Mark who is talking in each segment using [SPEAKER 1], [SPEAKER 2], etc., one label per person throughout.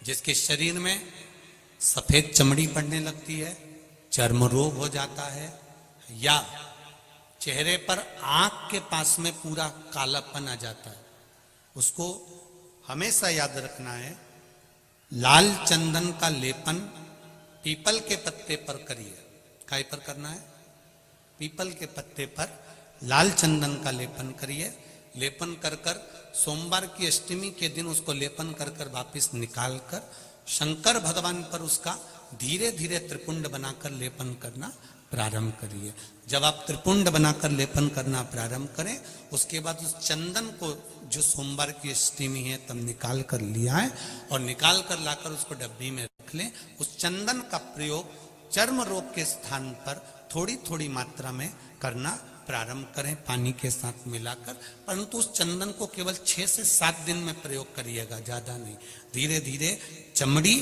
[SPEAKER 1] जिसके शरीर में सफेद चमड़ी पड़ने लगती है, चर्म रोग हो जाता है, या चेहरे पर आंख के पास में पूरा कालापन आ जाता है, उसको हमेशा याद रखना है, लाल चंदन का लेपन पीपल के पत्ते पर करिए। काय पर करना है? पीपल के पत्ते पर लाल चंदन का लेपन करिए। लेपन कर कर सोमवार की अष्टमी के दिन उसको लेपन कर कर वापिस निकाल कर शंकर भगवान पर उसका धीरे धीरे त्रिपुंड बनाकर लेपन करना प्रारंभ करिए। जब आप त्रिपुंड बनाकर लेपन करना प्रारंभ करें, उसके बाद उस चंदन को जो सोमवार की अष्टमी है तब निकाल कर लिया है और निकाल कर लाकर उसको डब्बी में रख लें। उस चंदन का प्रयोग चर्म रोग के स्थान पर थोड़ी थोड़ी मात्रा में करना प्रारंभ करें, पानी के साथ मिलाकर। परंतु उस चंदन को केवल 6 से 7 दिन में प्रयोग करिएगा, ज्यादा नहीं। धीरे धीरे चमड़ी,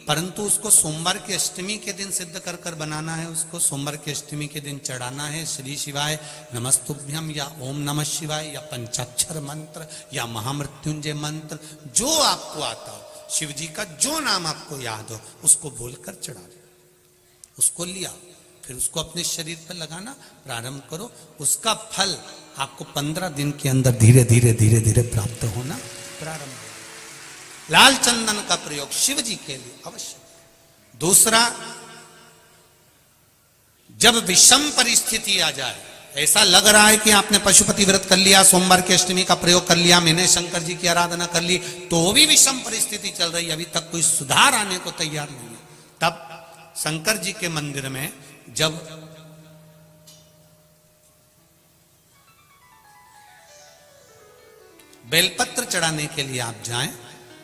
[SPEAKER 1] परंतु उसको सोमवार की अष्टमी के दिन सिद्ध कर कर बनाना है। उसको सोमवार की अष्टमी के दिन चढ़ाना है श्री शिवाय नमस्तुभ्यम या ओम नमः शिवाय या पंचाक्षर मंत्र या महामृत्युंजय मंत्र, जो आपको आता हो, शिव जी का जो नाम आपको याद हो उसको बोलकर चढ़ा दो। उसको लिया, फिर उसको अपने शरीर पर लगाना प्रारंभ करो। उसका फल आपको 15 दिन के अंदर धीरे धीरे धीरे धीरे प्राप्त होना प्रारंभ हो। लाल चंदन का प्रयोग शिव जी के लिए अवश्य। दूसरा, जब विषम परिस्थिति आ जाए, ऐसा लग रहा है कि आपने पशुपति व्रत कर लिया, सोमवार की अष्टमी का प्रयोग कर लिया, मैंने शंकर जी की आराधना कर ली, तो भी विषम परिस्थिति चल रही है, अभी तक कोई सुधार आने को तैयार नहीं है, तब शंकर जी के मंदिर में जब बेलपत्र चढ़ाने के लिए आप जाएं,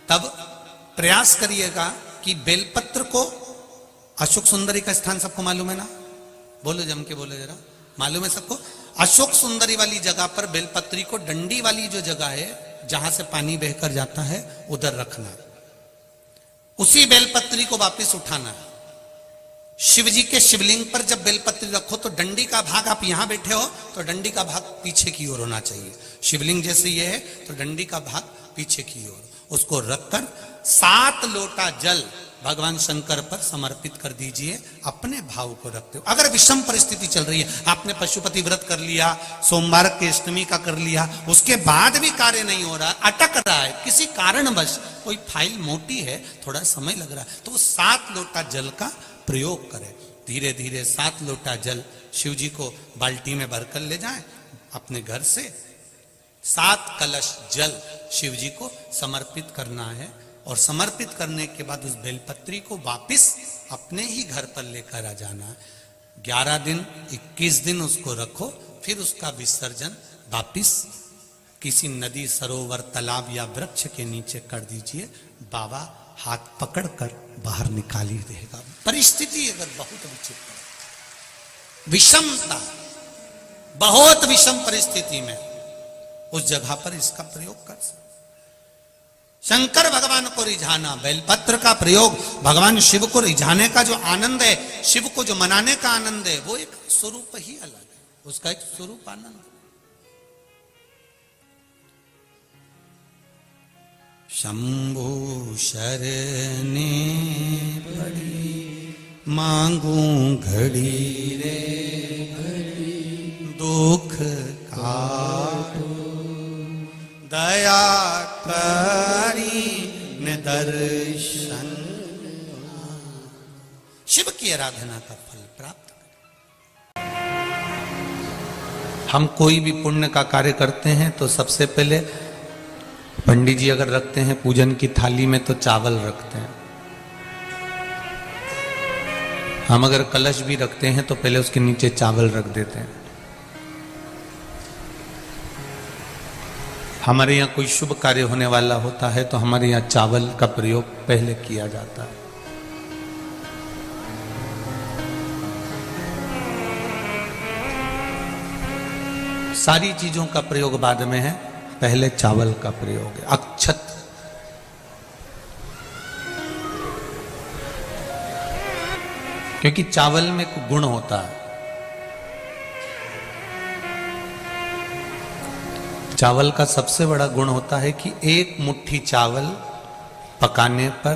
[SPEAKER 1] तब प्रयास करिएगा कि बेलपत्र को, अशोक सुंदरी का स्थान सबको मालूम है ना? बोलो, जम के बोलो जरा, मालूम है सबको? अशोक सुंदरी वाली जगह पर बेलपत्री को, डंडी वाली जो जगह है जहां से पानी बहकर जाता है, उधर रखना। उसी बेलपत्री को वापस उठाना है। शिव जी के शिवलिंग पर जब बेलपत्री रखो तो डंडी का भाग, आप यहां बैठे हो तो डंडी का भाग पीछे की ओर होना चाहिए। शिवलिंग जैसे ये है तो डंडी का भाग पीछे की ओर, उसको रखकर 7 लोटा जल भगवान शंकर पर समर्पित कर दीजिए, अपने भाव को रखते हो। अगर विषम परिस्थिति चल रही है, आपने पशुपति व्रत कर लिया, सोमवार की अष्टमी का कर लिया, उसके बाद भी कार्य नहीं हो रहा, अटक रहा है किसी कारणवश, कोई फाइल मोटी है, थोड़ा समय लग रहा है, तो 7 लोटा जल का प्रयोग करें। धीरे धीरे 7 लोटा जल शिव जी को बाल्टी में भरकर ले जाएं, अपने घर से 7 कलश जल शिव जी को समर्पित करना है। और समर्पित करने के बाद उस बेलपत्री को वापिस अपने ही घर पर लेकर आ जाना। 11 दिन 21 दिन उसको रखो, फिर उसका विसर्जन वापिस किसी नदी, सरोवर, तालाब या वृक्ष के नीचे कर दीजिए। बाबा हाथ पकड़कर बाहर निकाल ही देगा। परिस्थिति अगर बहुत विचित्र, विषमता, बहुत विषम परिस्थिति में उस जगह पर इसका प्रयोग कर सकते। शंकर भगवान को रिझाना, बेलपत्र का प्रयोग भगवान शिव को रिझाने का जो आनंद है, शिव को जो मनाने का आनंद है, वो एक स्वरूप ही अलग है, उसका एक स्वरूप आनंद। शंभु शरणे पड़ी मांगू घड़ी रे घड़ी, दुख काटो दया करी निदर्शन। शिव की आराधना का फल प्राप्त करें। हम कोई भी पुण्य का कार्य करते हैं तो सबसे पहले पंडित जी अगर रखते हैं पूजन की थाली में तो चावल रखते हैं। हम अगर कलश भी रखते हैं तो पहले उसके नीचे चावल रख देते हैं। हमारे यहाँ कोई शुभ कार्य होने वाला होता है तो हमारे यहाँ चावल का प्रयोग पहले किया जाता है। सारी चीजों का प्रयोग बाद में है, पहले चावल का प्रयोग है। अक्षत, क्योंकि चावल में गुण होता है। चावल का सबसे बड़ा गुण होता है कि एक मुट्ठी चावल पकाने पर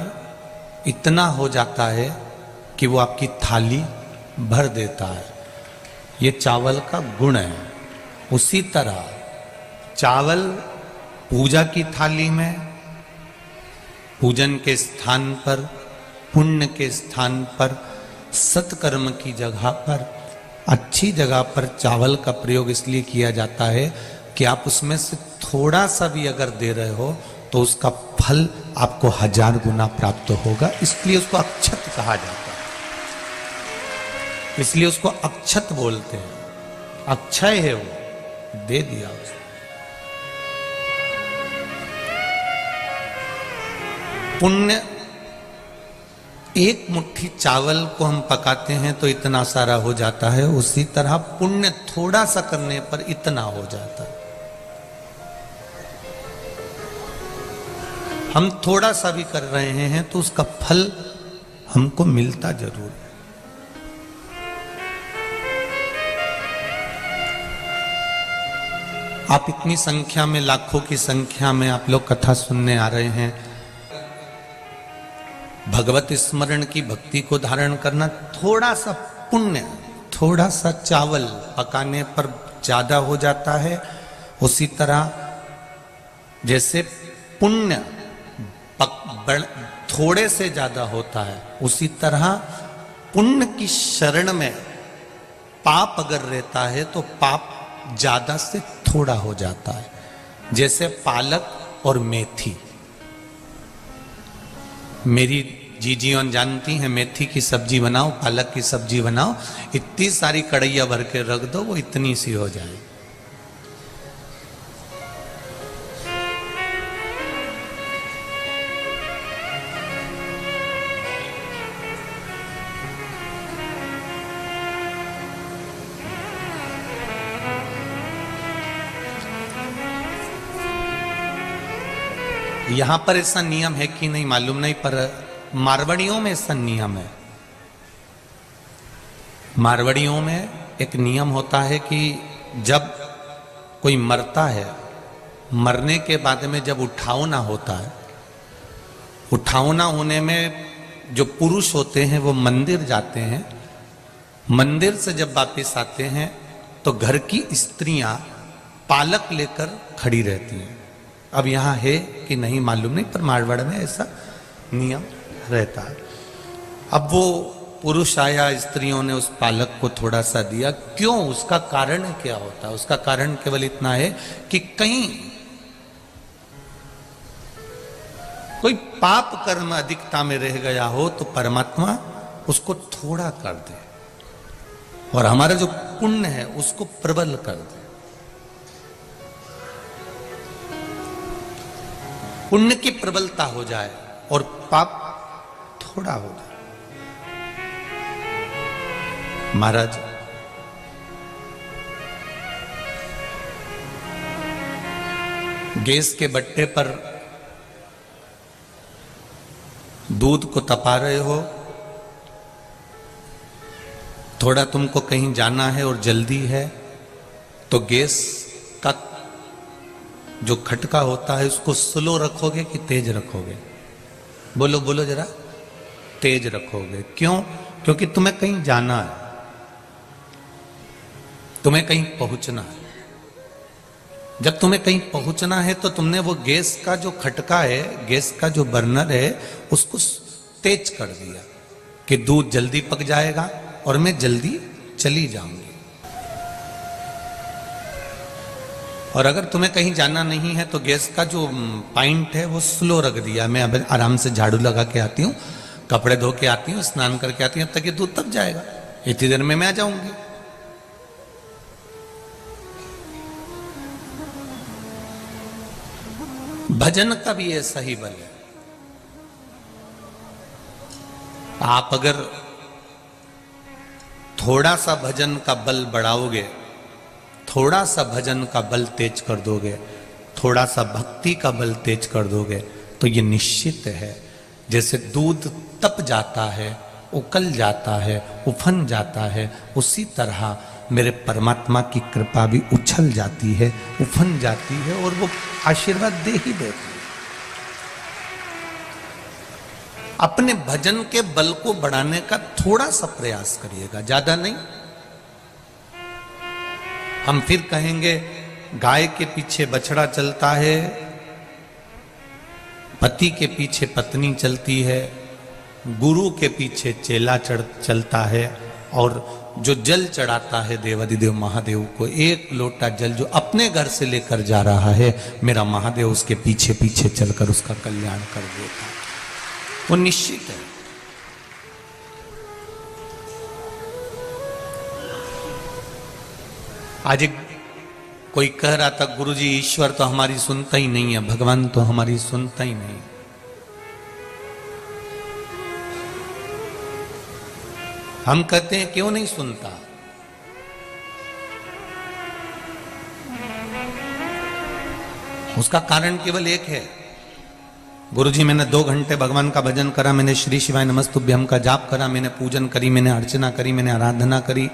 [SPEAKER 1] इतना हो जाता है कि वो आपकी थाली भर देता है। ये चावल का गुण है। उसी तरह चावल पूजा की थाली में, पूजन के स्थान पर, पुण्य के स्थान पर, सत्कर्म की जगह पर, अच्छी जगह पर चावल का प्रयोग इसलिए किया जाता है कि आप उसमें से थोड़ा सा भी अगर दे रहे हो तो उसका फल आपको 1000 गुना प्राप्त होगा। इसलिए उसको अक्षत कहा जाता है, इसलिए उसको अक्षत बोलते हैं। अक्षय है वो, दे दिया उसने। पुण्य, एक मुट्ठी चावल को हम पकाते हैं तो इतना सारा हो जाता है, उसी तरह पुण्य थोड़ा सा करने पर इतना हो जाता है। हम थोड़ा सा भी कर रहे हैं तो उसका फल हमको मिलता जरूर है। आप इतनी संख्या में, लाखों की संख्या में आप लोग कथा सुनने आ रहे हैं। भगवत स्मरण की भक्ति को धारण करना, थोड़ा सा पुण्य, थोड़ा सा चावल पकाने पर ज्यादा हो जाता है। उसी तरह जैसे पुण्य थोड़े से ज्यादा होता है, उसी तरह पुण्य की शरण में पाप अगर रहता है तो पाप ज्यादा से थोड़ा हो जाता है। जैसे पालक और मेथी, मेरी जीजीवन जानती हैं, मेथी की सब्जी बनाओ, पालक की सब्जी बनाओ, इतनी सारी कढ़ैया भर के रख दो, वो इतनी सी हो जाए। यहां पर ऐसा नियम है कि नहीं मालूम नहीं, पर मारवाड़ियों में ऐसा नियम है। मारवाड़ियों में एक नियम होता है कि जब कोई मरता है, मरने के बाद में जब उठावना होता है, उठावना होने में जो पुरुष होते हैं वो मंदिर जाते हैं। मंदिर से जब वापस आते हैं तो घर की स्त्रियां पालक लेकर खड़ी रहती हैं। अब यहाँ है कि नहीं मालूम नहीं, पर मारवाड़ में ऐसा नियम रहता है। अब वो पुरुष आया, स्त्रियों ने उस पालक को थोड़ा सा दिया। क्यों? उसका कारण क्या होता है? उसका कारण केवल इतना है कि कहीं कोई पाप कर्म अधिकता में रह गया हो तो परमात्मा उसको थोड़ा कर दे और हमारा जो पुण्य है उसको प्रबल कर दे। पुण्य की प्रबलता हो जाए और पाप थोड़ा हो जाए। महाराज, गैस के बट्टे पर दूध को तपा रहे हो, थोड़ा तुमको कहीं जाना है और जल्दी है, तो गैस का जो खटका होता है उसको स्लो रखोगे कि तेज रखोगे? बोलो बोलो जरा। तेज रखोगे। क्यों? क्योंकि तुम्हें कहीं जाना है, तुम्हें कहीं पहुंचना है। जब तुम्हें कहीं पहुंचना है तो तुमने वो गैस का जो खटका है, गैस का जो बर्नर है, उसको तेज कर दिया कि दूध जल्दी पक जाएगा और मैं जल्दी चली जाऊंगी। और अगर तुम्हें कहीं जाना नहीं है तो गैस का जो पॉइंट है वो स्लो रख दिया। मैं अब आराम से झाड़ू लगा के आती हूँ, कपड़े धो के आती हूँ, स्नान करके आती हूँ, तब तक ये दूध तप जाएगा, इतनी देर में मैं आ जाऊंगी। भजन का भी ऐसा ही बल है। आप अगर थोड़ा सा भजन का बल बढ़ाओगे, थोड़ा सा भजन का बल तेज कर दोगे, थोड़ा सा भक्ति का बल तेज कर दोगे, तो ये निश्चित है जैसे दूध तप जाता है, उकल जाता है, उफन जाता है, उसी तरह मेरे परमात्मा की कृपा भी उछल जाती है, उफन जाती है और वो आशीर्वाद दे ही देती है। अपने भजन के बल को बढ़ाने का थोड़ा सा प्रयास करिएगा, ज्यादा नहीं। हम फिर कहेंगे गाय के पीछे बछड़ा चलता है, पति के पीछे पत्नी चलती है, गुरु के पीछे चेला चलता है, और जो जल चढ़ाता है देवाधिदेव महादेव को, एक लोटा जल जो अपने घर से लेकर जा रहा है, मेरा महादेव उसके पीछे पीछे चलकर उसका कल्याण कर देता है। वो निश्चित है। आज एक कोई कह रहा था, गुरुजी ईश्वर तो हमारी सुनता ही नहीं है, भगवान तो हमारी सुनता ही नहीं। हम कहते हैं क्यों नहीं सुनता? उसका कारण केवल एक है। गुरुजी मैंने 2 घंटे भगवान का भजन करा, मैंने श्री शिवाय नमस्तुभ्यम का जाप करा, मैंने पूजन करी, मैंने अर्चना करी, मैंने आराधना करी,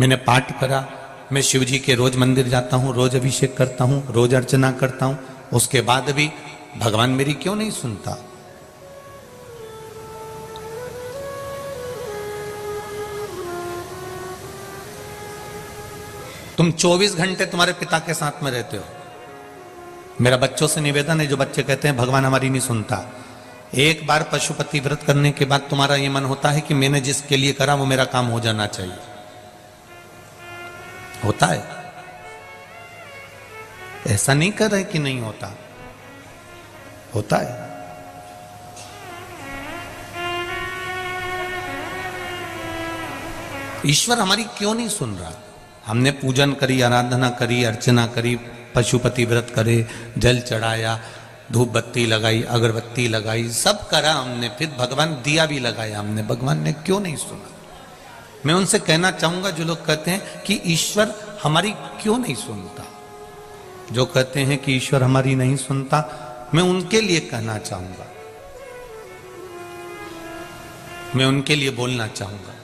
[SPEAKER 1] मैंने पाठ करा, मैं शिव जी के रोज मंदिर जाता हूं, रोज अभिषेक करता हूं, रोज अर्चना करता हूं, उसके बाद भी भगवान मेरी क्यों नहीं सुनता? तुम 24 घंटे तुम्हारे पिता के साथ में रहते हो। मेरा बच्चों से निवेदन है, जो बच्चे कहते हैं भगवान हमारी नहीं सुनता, एक बार पशुपति व्रत करने के बाद तुम्हारा यह मन होता है कि मैंने जिसके लिए करा वो मेरा काम हो जाना चाहिए। होता है? ऐसा नहीं कर रहे कि नहीं होता, होता है। ईश्वर हमारी क्यों नहीं सुन रहा? हमने पूजन करी, आराधना करी, अर्चना करी, पशुपति व्रत करे, जल चढ़ाया, धूप बत्ती लगाई, अगरबत्ती लगाई, सब करा हमने, फिर भगवान दिया भी लगाया हमने, भगवान ने क्यों नहीं सुना? मैं उनसे कहना चाहूंगा जो लोग कहते हैं कि ईश्वर हमारी क्यों नहीं सुनता, जो कहते हैं कि ईश्वर हमारी नहीं सुनता, मैं उनके लिए कहना चाहूंगा, मैं उनके लिए बोलना चाहूंगा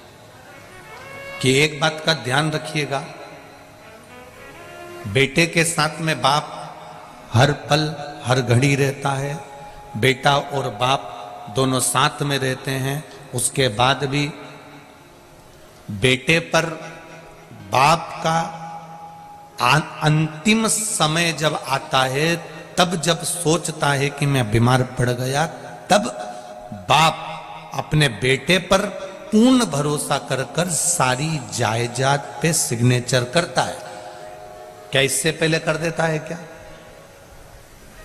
[SPEAKER 1] कि एक बात का ध्यान रखिएगा, बेटे के साथ में बाप हर पल हर घड़ी रहता है, बेटा और बाप दोनों साथ में रहते हैं, उसके बाद भी बेटे पर बाप का अंतिम समय जब आता है, तब जब सोचता है कि मैं बीमार पड़ गया, तब बाप अपने बेटे पर पूर्ण भरोसा कर कर सारी जायदाद पे सिग्नेचर करता है। क्या इससे पहले कर देता है क्या?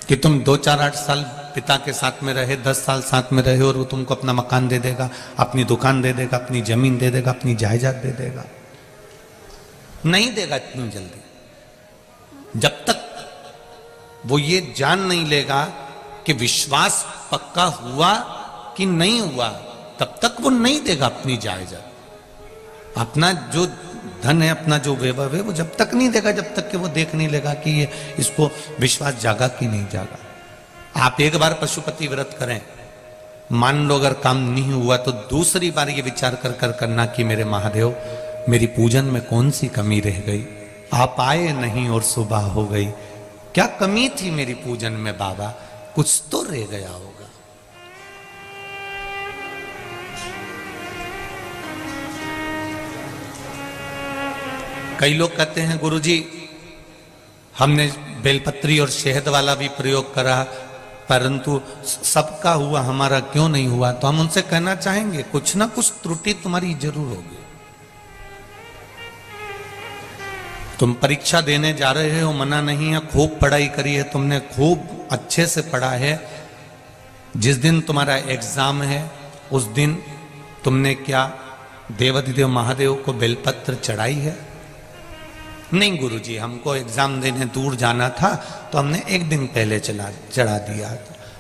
[SPEAKER 1] कि तुम 2, 4, 8 साल पिता के साथ में रहे, 10 साल साथ में रहे और वो तुमको अपना मकान दे देगा, अपनी दुकान दे देगा, अपनी जमीन दे देगा, अपनी जायदाद दे देगा? नहीं देगा इतनी जल्दी। जब तक वो ये जान नहीं लेगा कि विश्वास पक्का हुआ कि नहीं हुआ, तब तक वो नहीं देगा अपनी जायदाद। अपना जो धन है, अपना जो वैभव है, वो जब तक नहीं देगा जब तक कि वो देख नहीं लेगा कि ये इसको विश्वास जागा कि नहीं जागा। आप एक बार पशुपति व्रत करें, मान लो अगर काम नहीं हुआ तो दूसरी बार ये विचार कर कर करना कि मेरे महादेव मेरी पूजन में कौन सी कमी रह गई, आप आए नहीं और सुबह हो गई, क्या कमी थी मेरी पूजन में बाबा, कुछ तो रह गया होगा। कई लोग कहते हैं गुरुजी हमने बेलपत्री और शहद वाला भी प्रयोग करा, परंतु सबका हुआ, हमारा क्यों नहीं हुआ? तो हम उनसे कहना चाहेंगे कुछ ना कुछ त्रुटि तुम्हारी जरूर होगी। तुम परीक्षा देने जा रहे हो, मना नहीं है, खूब पढ़ाई करी है तुमने, खूब अच्छे से पढ़ा है, जिस दिन तुम्हारा एग्जाम है उस दिन तुमने क्या देवाधिदेव महादेव को बेलपत्र चढ़ाई है? नहीं गुरुजी हमको एग्जाम देने दूर जाना था तो हमने एक दिन पहले चढ़ा दिया।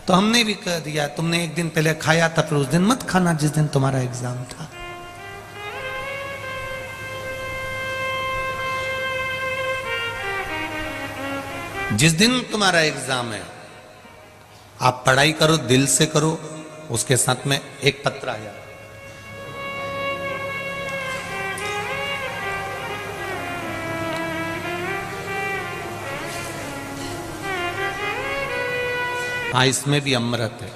[SPEAKER 1] तो हमने भी कह दिया तुमने एक दिन पहले खाया था, फिर उस दिन मत खाना जिस दिन तुम्हारा एग्जाम था। जिस दिन तुम्हारा एग्जाम है आप पढ़ाई करो, दिल से करो, उसके साथ में एक पत्र आया, हाँ इसमें भी अमृत है,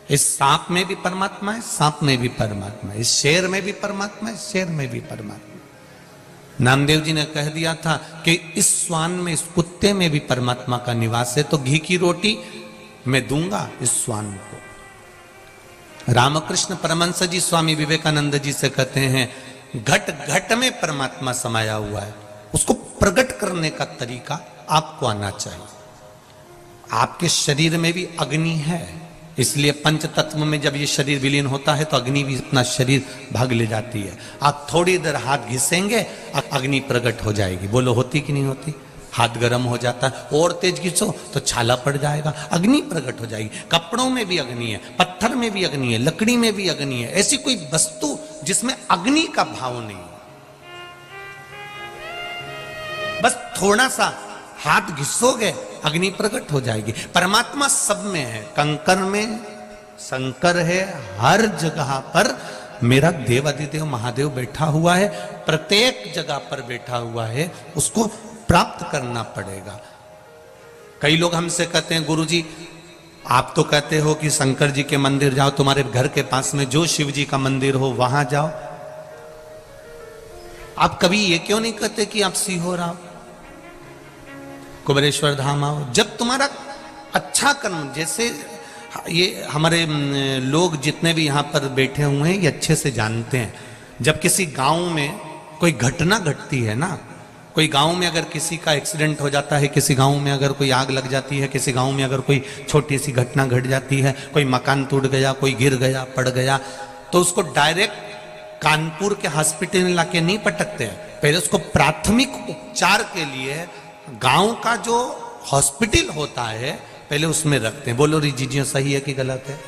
[SPEAKER 1] इस सांप में भी परमात्मा है, सांप में भी परमात्मा है, इस शेर में भी परमात्मा है, शेर में भी परमात्मा है। नामदेव जी ने कह दिया था कि इस श्वान में, इस कुत्ते में भी परमात्मा का निवास है, तो घी की रोटी मैं दूंगा इस श्वान को। रामकृष्ण परमहंस जी स्वामी विवेकानंद जी से कहते हैं, घट घट में परमात्मा समाया हुआ है, उसको प्रकट करने का तरीका आपको आना चाहिए। आपके शरीर में भी अग्नि है, इसलिए पंच तत्व में जब ये शरीर विलीन होता है तो अग्नि भी अपना शरीर भाग ले जाती है। आप थोड़ी देर हाथ घिसेंगे, अग्नि प्रकट हो जाएगी। बोलो होती कि नहीं होती? हाथ गर्म हो जाता है, और तेज घिसो तो छाला पड़ जाएगा, अग्नि प्रकट हो जाएगी। कपड़ों में भी अग्नि है, पत्थर में भी अग्नि है, लकड़ी में भी अग्नि है। ऐसी कोई वस्तु जिसमें अग्नि का भाव नहीं है, बस थोड़ा सा हाथ घिसोगे अग्नि प्रकट हो जाएगी। परमात्मा सब में है, कंकर में शंकर है, हर जगह पर मेरा देवादिदेव महादेव बैठा हुआ है, प्रत्येक जगह पर बैठा हुआ है, उसको प्राप्त करना पड़ेगा। कई लोग हमसे कहते हैं, गुरुजी आप तो कहते हो कि शंकर जी के मंदिर जाओ, तुम्हारे घर के पास में जो शिव जी का मंदिर हो वहां जाओ, आप कभी ये क्यों नहीं कहते कि आप सीहोर आओ, कुबेरेश्वर धाम आओ? जब तुम्हारा अच्छा कर्म, जैसे ये हमारे लोग जितने भी यहाँ पर बैठे हुए हैं ये अच्छे से जानते हैं, जब किसी गांव में कोई घटना घटती है ना, कोई गांव में अगर किसी का एक्सीडेंट हो जाता है, किसी गांव में अगर कोई आग लग जाती है, किसी गांव में अगर कोई छोटी सी घटना घट जाती है, कोई मकान टूट गया, कोई गिर गया, पड़ गया, तो उसको डायरेक्ट कानपुर के हॉस्पिटल में लाके नहीं पटकते हैं। पहले उसको प्राथमिक उपचार के लिए गांव का जो हॉस्पिटल होता है पहले उसमें रखते हैं। बोलो रिजीजियो सही है कि गलत है?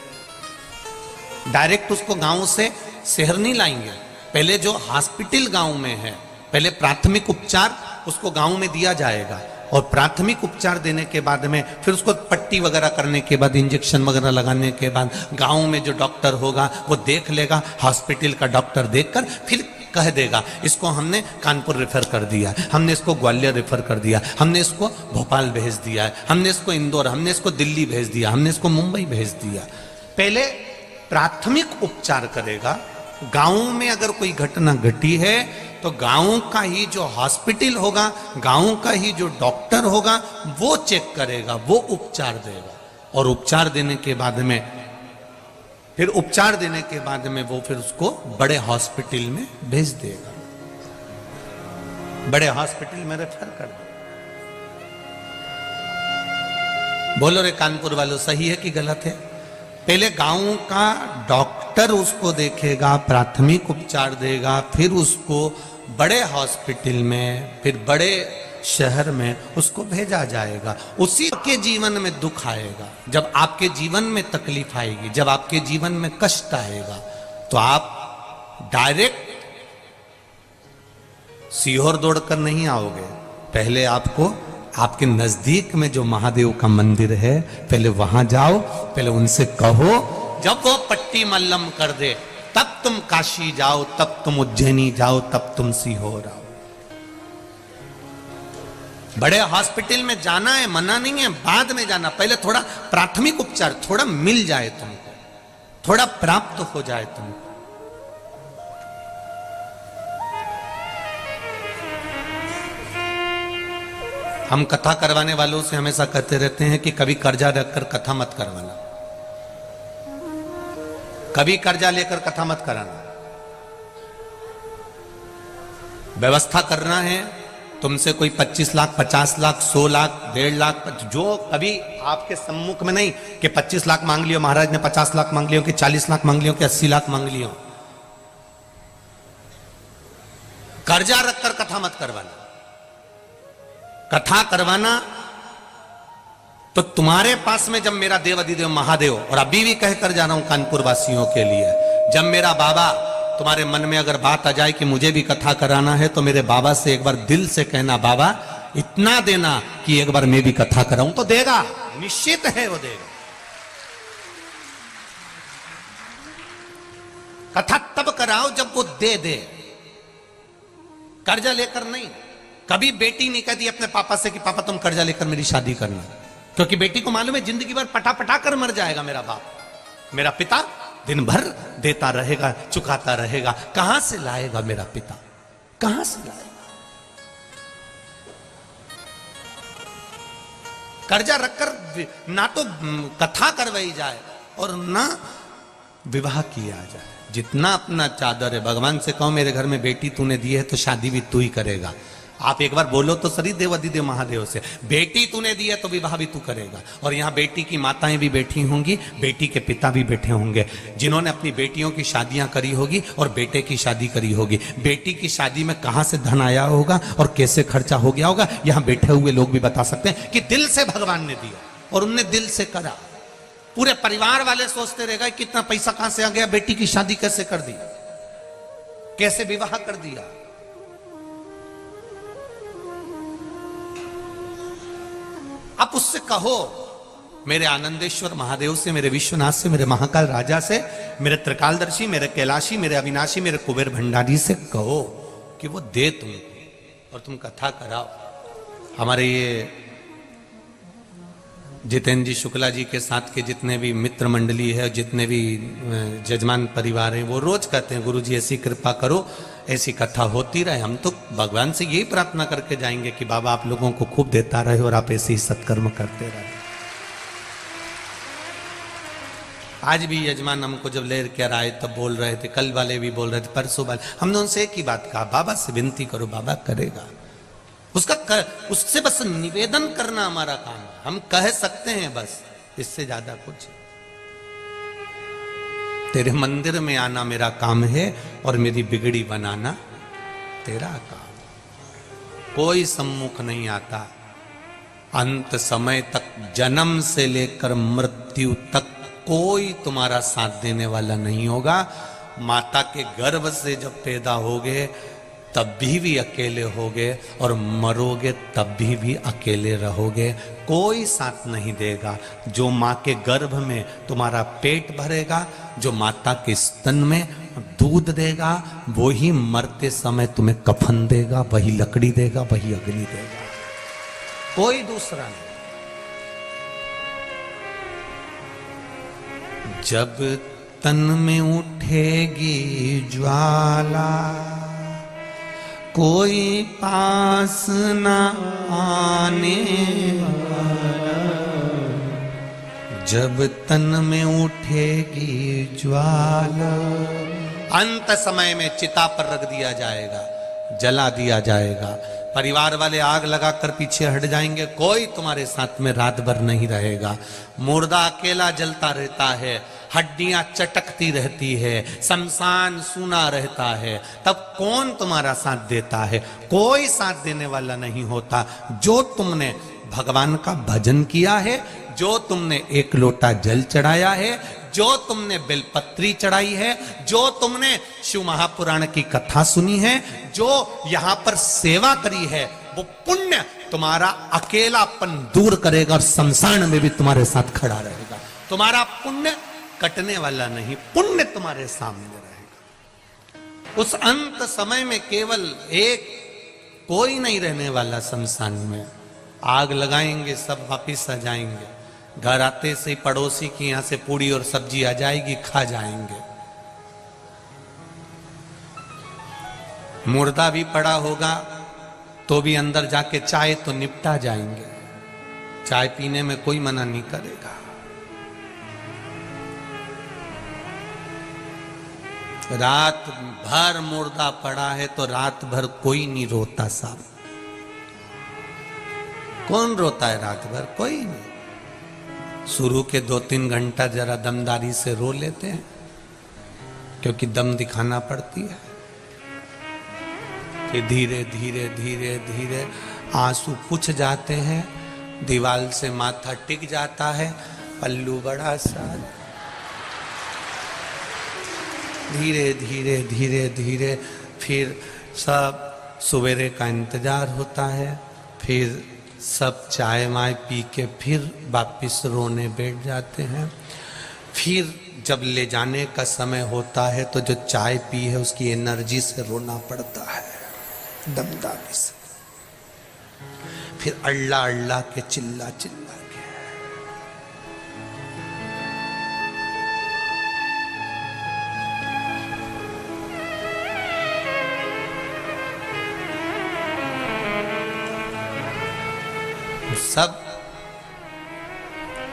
[SPEAKER 1] डायरेक्ट उसको गांव से शहर नहीं लाएंगे, पहले जो हॉस्पिटल गांव में है पहले प्राथमिक उपचार उसको गांव में दिया जाएगा, और प्राथमिक उपचार देने के बाद में फिर उसको पट्टी वगैरह करने के बाद, इंजेक्शन वगैरह लगाने के बाद गांव में जो डॉक्टर होगा वो देख लेगा, हॉस्पिटल का डॉक्टर देखकर फिर कह देगा इसको हमने कानपुर रेफर कर दिया, हमने इसको ग्वालियर रेफर कर दिया, हमने इसको भोपाल भेज दिया है, हमने इसको इंदौर, हमने इसको दिल्ली भेज दिया, हमने इसको मुंबई भेज दिया। पहले प्राथमिक उपचार करेगा। गांव में अगर कोई घटना घटी है तो गांव का ही जो हॉस्पिटल होगा, गांव का ही जो डॉक्टर होगा वो चेक करेगा, वो उपचार देगा, और उपचार देने के बाद में फिर उपचार देने के बाद में वो फिर उसको बड़े हॉस्पिटल में भेज देगा, बड़े हॉस्पिटल में रेफर कर देगा। बोलो रे कानपुर वालों सही है कि गलत है? पहले गांव का डॉक्टर उसको देखेगा, प्राथमिक उपचार देगा, फिर उसको बड़े हॉस्पिटल में, फिर बड़े शहर में उसको भेजा जाएगा। उसी के जीवन में दुख आएगा, जब आपके जीवन में तकलीफ आएगी, जब आपके जीवन में कष्ट आएगा, तो आप डायरेक्ट सीहोर दौड़कर नहीं आओगे। पहले आपको आपके नजदीक में जो महादेव का मंदिर है पहले वहां जाओ, पहले उनसे कहो, जब वो पट्टी मल्लम कर दे तब तुम काशी जाओ, तब तुम उज्जैनी जाओ, तब तुम सीहोर आओ। बड़े हॉस्पिटल में जाना है, मना नहीं है, बाद में जाना, पहले थोड़ा प्राथमिक उपचार थोड़ा मिल जाए तुमको, थोड़ा प्राप्त हो जाए तुमको। हम कथा करवाने वालों से हमेशा कहते रहते हैं कि कभी कर्जा रखकर कथा मत करवाना, कभी कर्जा लेकर कथा मत कराना। व्यवस्था करना है, तुमसे कोई 25 लाख, 50 लाख, 100 लाख, 1.5 लाख, जो कभी आपके सम्मुख में नहीं कि 25 लाख मांग लियो, महाराज ने 50 लाख मांग लियो, कि 40 लाख मांग लियो, कि 80 लाख मांग लियो। कर्जा रखकर कथा मत करवाना। कथा करवाना तो तुम्हारे पास में जब मेरा देव अधिदेव महादेव, और अभी भी कहकर जा रहा हूं कानपुर वासियों के लिए, जब मेरा बाबा तुम्हारे मन में अगर बात आ जाए कि मुझे भी कथा कराना है, तो मेरे बाबा से एक बार दिल से कहना, बाबा इतना देना कि एक बार मैं भी कथा कराऊं, तो देगा, निश्चित है वो देगा। कथा तब कराओ जब वो दे दे, कर्जा लेकर नहीं। कभी बेटी नहीं कहती अपने पापा से कि पापा तुम कर्जा लेकर मेरी शादी करना, क्योंकि बेटी को मालूम है जिंदगी भर पटा पटा कर मर जाएगा मेरा बाप। मेरा पिता दिन भर देता रहेगा, चुकाता रहेगा, कहां से लाएगा मेरा पिता, कहां से लाएगा? कर्जा रखकर ना तो कथा करवाई जाए और ना विवाह किया जाए। जितना अपना चादर है, भगवान से कहो मेरे घर में बेटी तूने दी है तो शादी भी तू ही करेगा। आप एक बार बोलो तो सरी देवादिदेव महादेव से, बेटी तूने दी है तो विवाह भी तू करेगा। और यहाँ बेटी की माताएं भी बैठी होंगी, बेटी के पिता भी बैठे होंगे, जिन्होंने अपनी बेटियों की शादियां करी होगी और बेटे की शादी करी होगी। बेटी की शादी में कहां से धन आया होगा और कैसे खर्चा हो गया होगा, यहाँ बैठे हुए लोग भी बता सकते हैं कि दिल से भगवान ने दिया और उनने दिल से करा। पूरे परिवार वाले सोचते रह गए कितना पैसा कहां से आ गया, बेटी की शादी कैसे कर दी, कैसे विवाह कर दिया। आप उससे कहो, मेरे आनंदेश्वर महादेव से, मेरे विश्वनाथ से, मेरे महाकाल राजा से, मेरे त्रिकालदर्शी, मेरे कैलाशी, मेरे अविनाशी, मेरे कुबेर भंडारी से कहो कि वो दे तुमको और तुम कथा कराओ। हमारे ये जितेंद्र जी शुक्ला जी के साथ के जितने भी मित्र मंडली है, जितने भी जजमान परिवार हैं, वो रोज कहते हैं गुरु जी ऐसी कृपा करो, ऐसी कथा होती रहे। हम तो भगवान से यही प्रार्थना करके जाएंगे कि बाबा आप लोगों को खूब देता रहे और आप ऐसे ही सत्कर्म करते रहे। आज भी यजमान हमको जब लेर कर आए तब बोल रहे थे, कल वाले भी बोल रहे थे, परसों वाले, हमने उनसे एक ही बात कहा, बाबा से विनती करो, बाबा करेगा। उससे बस निवेदन करना हमारा काम है, हम कह सकते हैं बस, इससे ज्यादा कुछ। तेरे मंदिर में आना मेरा काम है और मेरी बिगड़ी बनाना तेरा काम। कोई सम्मुख नहीं आता, अंत समय तक, जन्म से लेकर मृत्यु तक कोई तुम्हारा साथ देने वाला नहीं होगा। माता के गर्भ से जब पैदा होगे तब भी अकेले होगे और मरोगे तब भी अकेले रहोगे, कोई साथ नहीं देगा। जो माँ के गर्भ में तुम्हारा पेट भरेगा, जो माता के स्तन में दूध देगा, वो ही मरते समय तुम्हें कफन देगा, वही लकड़ी देगा, वही अग्नि देगा, कोई दूसरा नहीं। जब तन में उठेगी ज्वाला, कोई पास न आने वाला। जब तन में उठेगी ज्वाला, अंत समय में चिता पर रख दिया जाएगा, जला दिया जाएगा। परिवार वाले आग लगाकर पीछे हट जाएंगे, कोई तुम्हारे साथ में रात भर नहीं रहेगा। मुर्दा अकेला जलता रहता है, हड्डियां चटकती रहती है, शमशान सूना रहता है, तब कौन तुम्हारा साथ देता है? कोई साथ देने वाला नहीं होता। जो तुमने भगवान का भजन किया है, जो तुमने एक लोटा जल चढ़ाया है, जो तुमने बेलपत्री चढ़ाई है, जो तुमने शिव महापुराण की कथा सुनी है, जो यहां पर सेवा करी है, वो पुण्य तुम्हारा अकेलापन दूर करेगा और शमशान में भी तुम्हारे साथ खड़ा रहेगा। तुम्हारा पुण्य कटने वाला नहीं, पुण्य तुम्हारे सामने रहेगा। उस अंत समय में केवल एक, कोई नहीं रहने वाला शमशान में। आग लगाएंगे, सब वापिस आ जाएंगे। घर आते से पड़ोसी की यहां से पूड़ी और सब्जी आ जाएगी, खा जाएंगे। मुर्दा भी पड़ा होगा तो भी अंदर जाके चाय तो निपटा जाएंगे, चाय पीने में कोई मना नहीं करेगा। रात भर मुर्दा पड़ा है तो रात भर कोई नहीं रोता साहब। कौन रोता है रात भर? कोई नहीं। शुरू के 2-3 घंटा जरा दमदारी से रो लेते हैं, क्योंकि दम दिखाना पड़ती है। कि धीरे धीरे धीरे धीरे आंसू पुछ जाते हैं, दीवार से माथा टिक जाता है, पल्लू बड़ा सा। धीरे धीरे धीरे धीरे फिर सब सवेरे का इंतजार होता है, फिर सब चाय वाय पी के फिर वापिस रोने बैठ जाते हैं। फिर जब ले जाने का समय होता है तो जो चाय पी है उसकी एनर्जी से रोना पड़ता है, दमदारी से। फिर अल्लाह अल्लाह के चिल्ला चिल्ला के।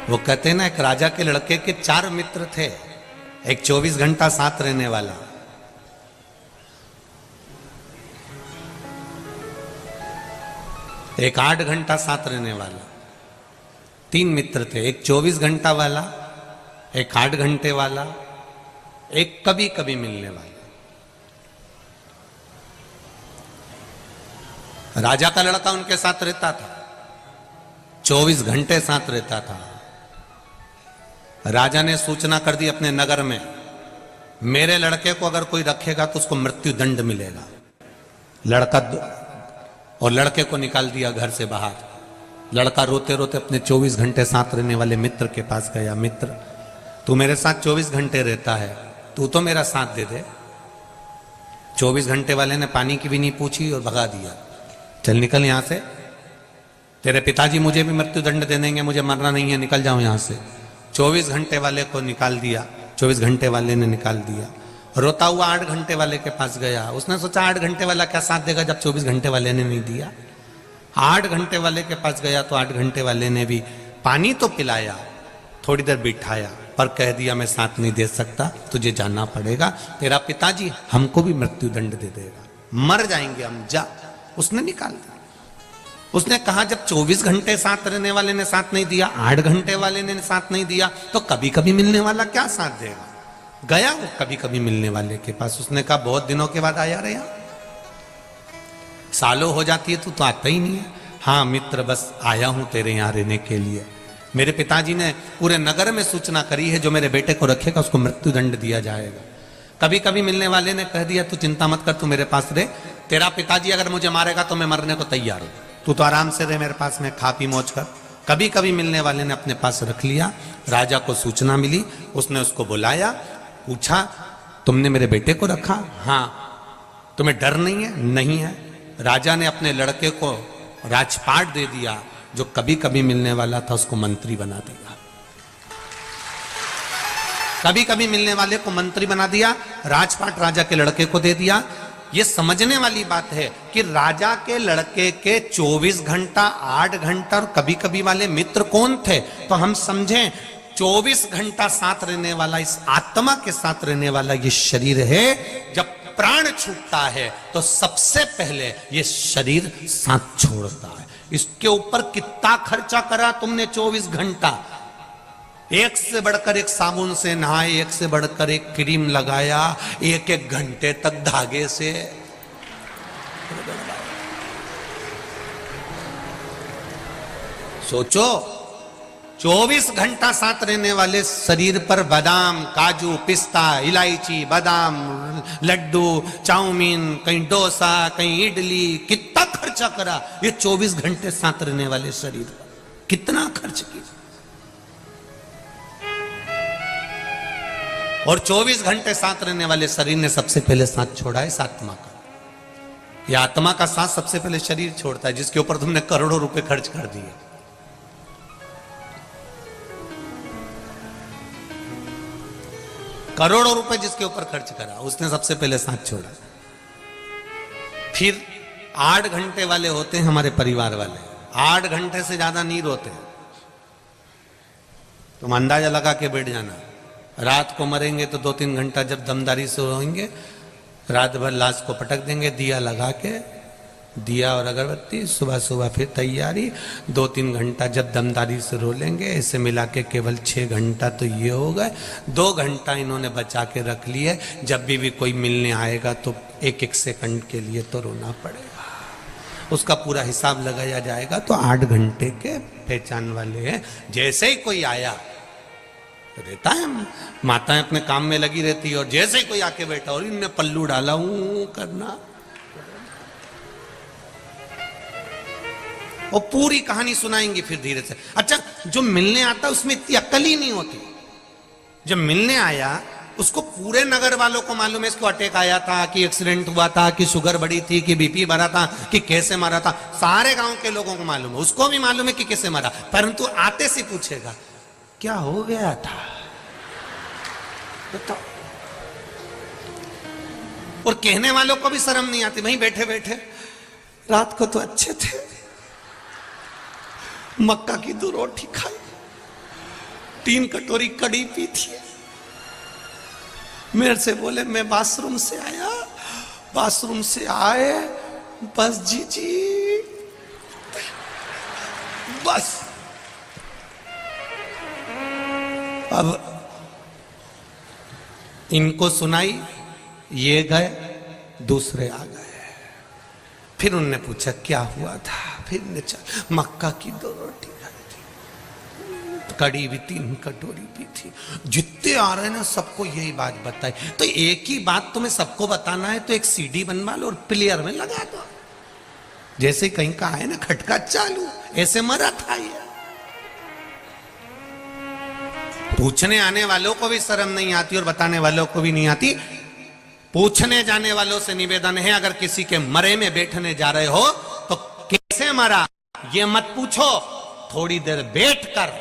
[SPEAKER 1] वो कहते हैं ना, एक राजा के लड़के के 4 मित्र थे। एक 24 घंटा साथ रहने वाला, एक 8 घंटा साथ रहने वाला। 3 मित्र थे, एक 24 घंटा वाला, एक 8 घंटे वाला, एक कभी कभी मिलने वाला। राजा का लड़का उनके साथ रहता था, 24 घंटे साथ रहता था। राजा ने सूचना कर दी अपने नगर में, मेरे लड़के को अगर कोई रखेगा तो उसको मृत्यु दंड मिलेगा। लड़का और लड़के को निकाल दिया घर से बाहर। लड़का रोते रोते अपने 24 घंटे साथ रहने वाले मित्र के पास गया। मित्र, तू मेरे साथ 24 घंटे रहता है, तू तो मेरा साथ दे दे। 24 घंटे वाले ने पानी की भी नहीं पूछी और भगा दिया, चल निकल यहां से, तेरे पिताजी मुझे भी मृत्यु दंड दे देंगे, मुझे मरना नहीं है, निकल जाओ यहां से। 24 घंटे वाले को निकाल दिया, 24 घंटे वाले ने निकाल दिया। रोता हुआ 8 घंटे वाले के पास गया। उसने सोचा 8 घंटे वाला क्या साथ देगा जब 24 घंटे वाले ने नहीं दिया। 8 घंटे वाले के पास गया तो 8 घंटे वाले ने भी पानी तो पिलाया, थोड़ी देर बिठाया, पर कह दिया मैं साथ नहीं दे सकता, तुझे जाना पड़ेगा, तेरा पिताजी हमको भी मृत्यु दंड दे देगा, मर जाएंगे हम, जा। उसने निकाल दिया। उसने कहा जब 24 घंटे साथ रहने वाले ने साथ नहीं दिया, 8 घंटे वाले ने साथ नहीं दिया, तो कभी कभी मिलने वाला क्या साथ देगा। गया वो कभी कभी मिलने वाले के पास। उसने कहा बहुत दिनों के बाद आया रे, यहाँ सालों हो जाती है, तू तो आता ही नहीं है। हाँ मित्र, बस आया हूं तेरे यहां रहने के लिए। मेरे पिताजी ने पूरे नगर में सूचना करी है, जो मेरे बेटे को रखेगा उसको मृत्यु दंड दिया जाएगा। कभी कभी मिलने वाले ने कह दिया तू चिंता मत कर, तू मेरे पास रहे, तेरा पिताजी अगर मुझे मारेगा तो मैं मरने को तैयार हूं, तू तो आराम से रहे मेरे पास में, खा पी मौज कर। कभी कभी मिलने वाले ने अपने पास रख लिया। राजा को सूचना मिली, उसने उसको बुलाया, पूछा तुमने मेरे बेटे को रखा? हाँ। तुम्हें डर नहीं है? नहीं है। राजा ने अपने लड़के को राजपाट दे दिया, जो कभी कभी मिलने वाला था उसको मंत्री बना दिया। कभी कभी मिलने वाले को मंत्री बना दिया, राजपाट राजा के लड़के को दे दिया। यह समझने वाली बात है कि राजा के लड़के के 24 घंटा, 8 घंटा और कभी कभी वाले मित्र कौन थे, तो हम समझें 24 घंटा साथ रहने वाला, इस आत्मा के साथ रहने वाला ये शरीर है। जब प्राण छूटता है तो सबसे पहले ये शरीर साथ छोड़ता है। इसके ऊपर कितना खर्चा करा तुमने 24 घंटा, एक से बढ़कर एक साबुन से नहाए, एक से बढ़कर एक क्रीम लगाया, एक एक घंटे तक धागे से। सोचो 24 घंटा साथ रहने वाले शरीर पर बादाम, काजू, पिस्ता, इलायची, बादाम, लड्डू, चाउमीन, कहीं डोसा, कहीं इडली, कितना खर्चा करा ये 24 घंटे साथ रहने वाले शरीर पर, कितना खर्च किया। और 24 घंटे साथ रहने वाले शरीर ने सबसे पहले साथ छोड़ा है इस आत्मा का। यह आत्मा का साथ सबसे पहले शरीर छोड़ता है, जिसके ऊपर तुमने करोड़ों रुपए खर्च कर दिए। करोड़ों रुपए जिसके ऊपर खर्च करा, उसने सबसे पहले साथ छोड़ा। फिर 8 घंटे वाले होते हैं हमारे परिवार वाले, 8 घंटे से ज्यादा नहीं रोते। तुम अंदाजा लगा के बैठ जाना, रात को मरेंगे तो 2-3 घंटा जब दमदारी से रोएंगे, रात भर लाश को पटक देंगे दिया लगा के, दिया और अगरबत्ती, सुबह सुबह फिर तैयारी, 2-3 घंटा जब दमदारी से रो लेंगे। इसे मिला के केवल 6 घंटा तो ये हो गए। 2 घंटा इन्होंने बचा के रख लिए, जब भी कोई मिलने आएगा तो 1-1 सेकंड के लिए तो रोना पड़ेगा। उसका पूरा हिसाब लगाया जाएगा तो 8 घंटे के पहचान वाले हैं। जैसे ही कोई आया रहता है, माताएं अपने काम में लगी रहती है, और जैसे ही कोई आके बैठा और इनने पल्लू डाला हूं करना, और पूरी कहानी सुनाएंगी फिर धीरे से। अच्छा, जो मिलने आता उसमें इतनी अक्ल ही नहीं होती। जब मिलने आया उसको पूरे नगर वालों को मालूम है इसको अटैक आया था, कि एक्सीडेंट हुआ था, कि शुगर बढ़ी थी, कि बीपी बढ़ा था, कि कैसे मारा था, सारे गांव के लोगों को मालूम है। उसको भी मालूम है कि कैसे मारा, परंतु आते से पूछेगा क्या हो गया था बताओ। और कहने वालों को भी शर्म नहीं आती, वहीं बैठे बैठे रात को तो अच्छे थे, मक्का की 2 रोटी खाई, 3 कटोरी कड़ी पी थी। मेरे से बोले मैं बाथरूम से आया, बाथरूम से आए बस जी बस। अब इनको सुनाई, ये गए, दूसरे आ गए। फिर उनने पूछा क्या हुआ था, फिर ने मक्का की 2 रोटी खाई थी, कड़ी भी 3 कटोरी पी थी। जितने आ रहे ना सबको यही बात बताई। तो एक ही बात तुम्हें सबको बताना है तो एक सीडी बनवा लो और प्लेयर में लगा दो, जैसे कहीं का है ना खटका चालू, ऐसे मरा था ये। पूछने आने वालों को भी शर्म नहीं आती और बताने वालों को भी नहीं आती। पूछने जाने वालों से निवेदन है, अगर किसी के मरे में बैठने जा रहे हो तो कैसे मरा ये मत पूछो, थोड़ी देर बैठकर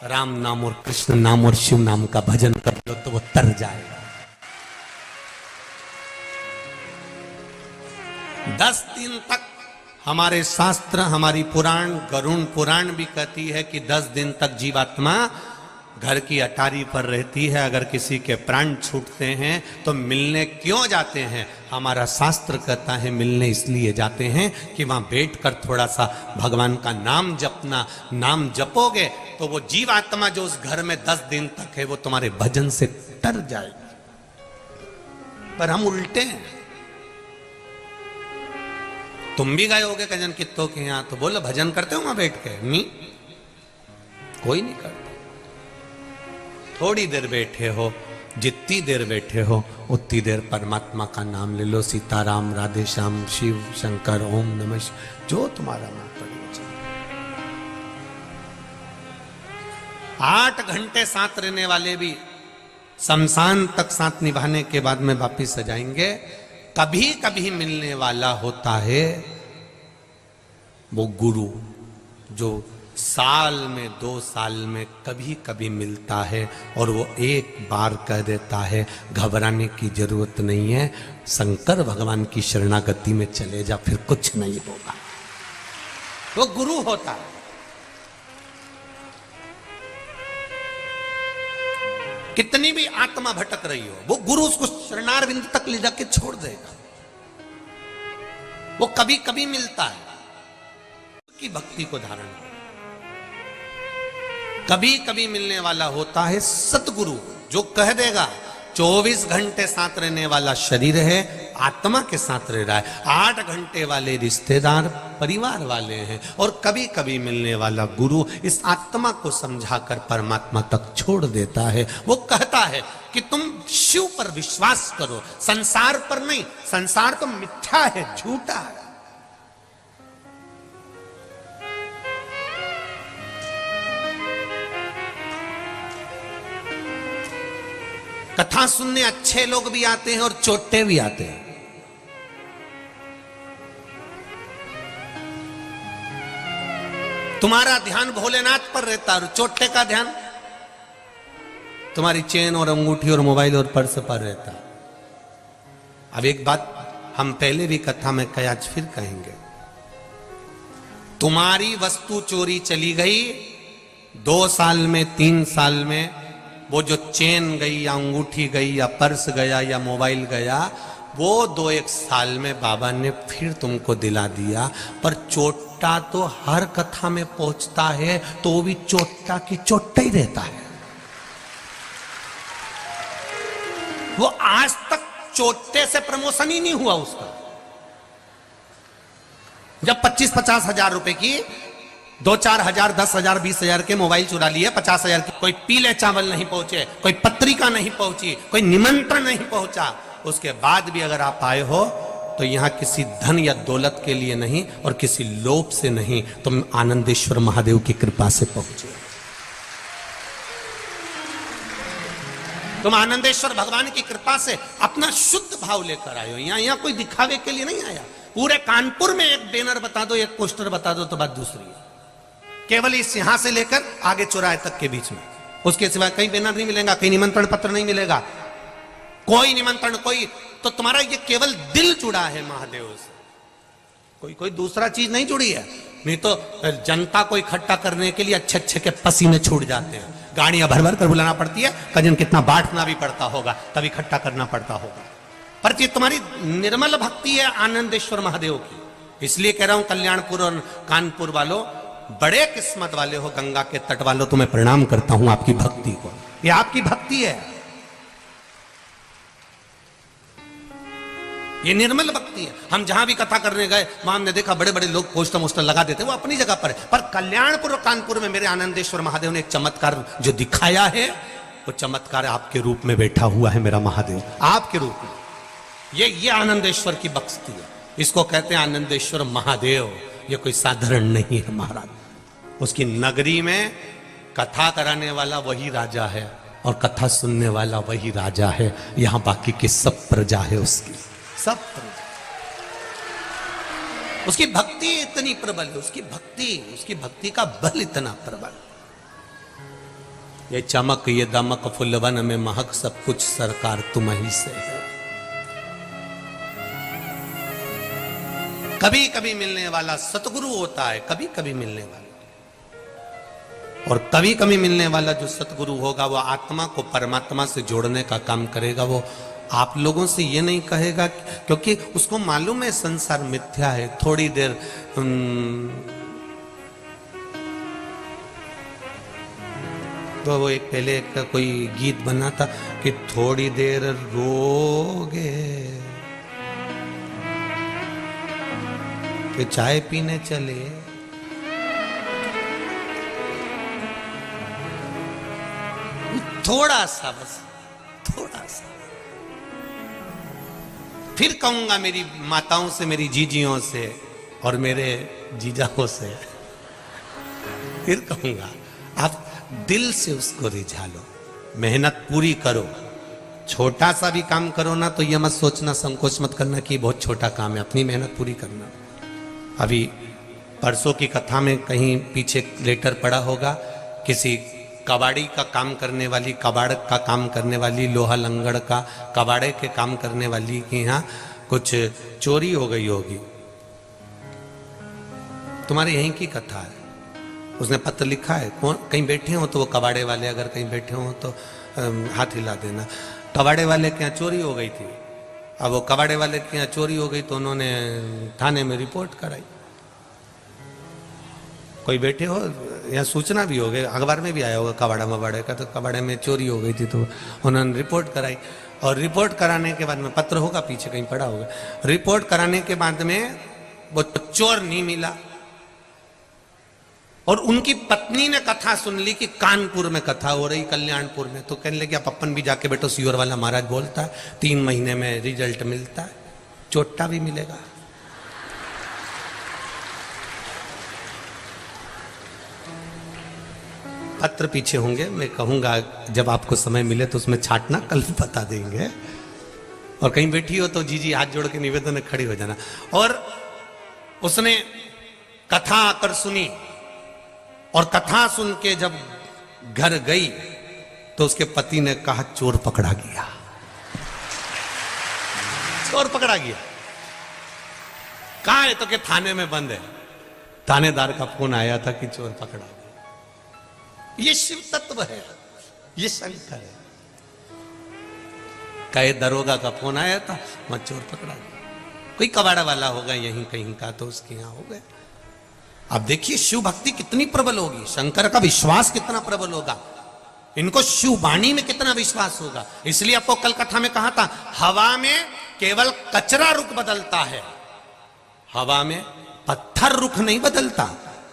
[SPEAKER 1] राम नाम और कृष्ण नाम और शिव नाम का भजन कर लो तो वो तर जाएगा। 10 दिन तक हमारे शास्त्र, हमारी पुराण, गरुण पुराण भी कहती है कि 10 दिन तक जीवात्मा घर की अटारी पर रहती है। अगर किसी के प्राण छूटते हैं तो मिलने क्यों जाते हैं? हमारा शास्त्र कहता है मिलने इसलिए जाते हैं कि वहां बैठकर थोड़ा सा भगवान का नाम जपना। नाम जपोगे तो वो जीवात्मा जो उस घर में 10 दिन तक है वो तुम्हारे भजन से तर जाएगी। पर हम उल्टे हैं। तुम भी गए होगे कजन कित्तों के यहां, तो बोलो भजन करते हो वहां बैठ के? नहीं, कोई नहीं करता। थोड़ी देर बैठे हो, जितनी देर बैठे हो उतनी देर परमात्मा का नाम ले लो। सीताराम, राधे श्याम, शिव शंकर, ओम नमः शिवाय, जो तुम्हारा मन पड़े। 8 घंटे साथ रहने वाले भी शमशान तक साथ निभाने के बाद में वापिस आ जाएंगे। कभी कभी मिलने वाला होता है वो गुरु, जो साल में 2 साल में कभी कभी मिलता है और वो एक बार कह देता है घबराने की जरूरत नहीं है, शंकर भगवान की शरणागति में चले जा, फिर कुछ नहीं होगा। वो गुरु होता है। कितनी भी आत्मा भटक रही हो, वो गुरु उसको शरणारविंद तक ले जाके छोड़ देगा। वो कभी कभी मिलता है कि भक्ति को धारण हो। कभी कभी मिलने वाला होता है सतगुरु, जो कह देगा 24 घंटे साथ रहने वाला शरीर है, आत्मा के साथ रह रहा है। 8 घंटे वाले रिश्तेदार, परिवार वाले हैं। और कभी कभी मिलने वाला गुरु इस आत्मा को समझाकर परमात्मा तक छोड़ देता है। वो कहता है कि तुम शिव पर विश्वास करो, संसार पर नहीं। संसार तो मिथ्या है, झूठा है। कथा सुनने अच्छे लोग भी आते हैं और चोटे भी आते हैं। तुम्हारा ध्यान भोलेनाथ पर रहता है और चोटे का ध्यान तुम्हारी चेन और अंगूठी और मोबाइल और पर्स पर रहता। अब एक बात हम पहले भी कथा में कही, आज फिर कहेंगे। तुम्हारी वस्तु चोरी चली गई 2 साल में, 3 साल में, वो जो चेन गई या अंगूठी गई या पर्स गया या मोबाइल गया, वो 2-1 साल में बाबा ने फिर तुमको दिला दिया। पर चोटा तो हर कथा में पहुंचता है, तो वो भी चोटा की चोटा ही रहता है। वो आज तक चोटे से प्रमोशन ही नहीं हुआ उसका। जब 25-50 हजार रुपए की 2-4 हजार, 10 हजार, 20 हजार के मोबाइल चुरा लिए, 50 हजार की, कोई पीले चावल नहीं पहुंचे, कोई पत्रिका नहीं पहुंची, कोई निमंत्रण नहीं पहुंचा, उसके बाद भी अगर आप आए हो तो यहां किसी धन या दौलत के लिए नहीं और किसी लोभ से नहीं, तुम आनंदेश्वर महादेव की कृपा से पहुंचे। तुम आनंदेश्वर भगवान की कृपा से अपना शुद्ध भाव लेकर आए हो। यहां कोई दिखावे के लिए नहीं आया। पूरे कानपुर में एक बैनर बता दो, एक पोस्टर बता दो तो बात दूसरी है। केवल इस यहां से लेकर आगे चौराहे तक के बीच में, उसके सिवा कहीं बैनर नहीं मिलेगा, कहीं निमंत्रण पत्र नहीं मिलेगा, कोई निमंत्रण, कोई। तो तुम्हारा ये केवल दिल जुड़ा है महादेव से, कोई दूसरा चीज नहीं जुड़ी है। नहीं तो जनता को इकट्ठा करने के लिए अच्छे अच्छे के पसीने छूट जाते हैं। गाड़ियां भर भर कर बुलाना पड़ती है, कजन कितना बांटना भी पड़ता होगा, तब इकट्ठा करना पड़ता होगा। पर ये तुम्हारी निर्मल भक्ति है आनंदेश्वर महादेव की। इसलिए कह रहा हूं कल्याणपुर और कानपुर वालों, बड़े किस्मत वाले हो, गंगा के तट वालों, तुम्हें प्रणाम करता हूं आपकी भक्ति को। ये आपकी भक्ति है, ये निर्मल भक्ति है। हम जहां भी कथा करने गए वहां हमने देखा बड़े बड़े लोग पोस्टर मोस्टर लगा देते, वो अपनी जगह पर कल्याणपुर और कानपुर में मेरे आनंदेश्वर महादेव ने एक चमत्कार जो दिखाया है, वो चमत्कार आपके रूप में बैठा हुआ है मेरा महादेव, आपके रूप में। ये आनंदेश्वर की भक्ति है, इसको कहते हैं आनंदेश्वर महादेव। ये कोई साधारण नहीं है महाराज। उसकी नगरी में कथा कराने वाला वही राजा है और कथा सुनने वाला वही राजा है। यहां बाकी की सब प्रजा है उसकी, सब प्रजा। उसकी भक्ति इतनी प्रबल है, उसकी भक्ति का बल इतना प्रबल। ये चमक ये दमक फुलवन में महक, सब कुछ सरकार तुम्ही से है। कभी कभी मिलने वाला सतगुरु होता है, कभी कभी मिलने वाला, और कभी कभी मिलने वाला जो सतगुरु होगा वो आत्मा को परमात्मा से जोड़ने का काम करेगा। वो आप लोगों से ये नहीं कहेगा, क्योंकि उसको मालूम है संसार मिथ्या है। थोड़ी देर तो वो एक पहले एक कोई गीत बना था कि थोड़ी देर रोगे कि चाय पीने चले, थोड़ा सा, बस थोड़ा सा। फिर कहूंगा मेरी माताओं से, मेरी जीजियों से और मेरे जीजाओं से, फिर कहूंगा आप दिल से उसको रिझा लो, मेहनत पूरी करो। छोटा सा भी काम करो ना तो ये मत सोचना, संकोच मत करना कि बहुत छोटा काम है, अपनी मेहनत पूरी करना। अभी परसों की कथा में कहीं पीछे लेटर पड़ा होगा, किसी कबाड़ी का काम करने वाली, कबाड़ का काम करने वाली, लोहा लंगड़ का कबाड़े के काम करने वाली के यहाँ कुछ चोरी हो गई होगी। तुम्हारे यहीं की कथा है, उसने पत्र लिखा है। कौन कहीं बैठे हो तो वो कबाड़े वाले अगर कहीं बैठे हो तो हाथ हिला देना। कबाड़े वाले के यहाँ चोरी हो गई थी। अब वो कबाड़े वाले के यहाँ चोरी हो गई तो उन्होंने थाने में रिपोर्ट कराई। कोई बैठे हो, यहाँ सूचना भी हो गई, अखबार में भी आया होगा कबाड़ा मबाड़े का, तो कबाड़े में चोरी हो गई थी तो उन्होंने रिपोर्ट कराई। और रिपोर्ट कराने के बाद में, पत्र होगा पीछे कहीं पड़ा होगा, रिपोर्ट कराने के बाद में वो चोर नहीं मिला। और उनकी पत्नी ने कथा सुन ली कि कानपुर में कथा हो रही, कल्याणपुर में, तो कहने लगे आप अपन भी जाके बैठो, सियोर वाला महाराज बोलता है 3 महीने में रिजल्ट मिलता है, चोटा भी मिलेगा। पत्र पीछे होंगे, मैं कहूंगा जब आपको समय मिले तो उसमें छाटना, कल बता देंगे। और कहीं बैठी हो तो जीजी हाथ जोड़ के निवेदन में खड़ी हो जाना। और उसने कथा आकर सुनी, और कथा सुन के जब घर गई तो उसके पति ने कहा चोर पकड़ा गया, चोर पकड़ा गया। कहां है तो कि थाने में बंद है। थानेदार का फोन आया था कि चोर पकड़ा गया। ये शिव तत्व है, ये शंकर है। कहे दरोगा का फोन आया था, वहां चोर पकड़ा गया। कोई कबाड़ा वाला होगा यहीं कहीं का, तो उसके यहां हो गया। अब देखिए शिव भक्ति कितनी प्रबल होगी, शंकर का विश्वास कितना प्रबल होगा, इनको शिव वाणी में कितना विश्वास होगा। इसलिए आपको कल कथा में कहा था, हवा में केवल कचरा रुख बदलता है, हवा में पत्थर रुख नहीं बदलता।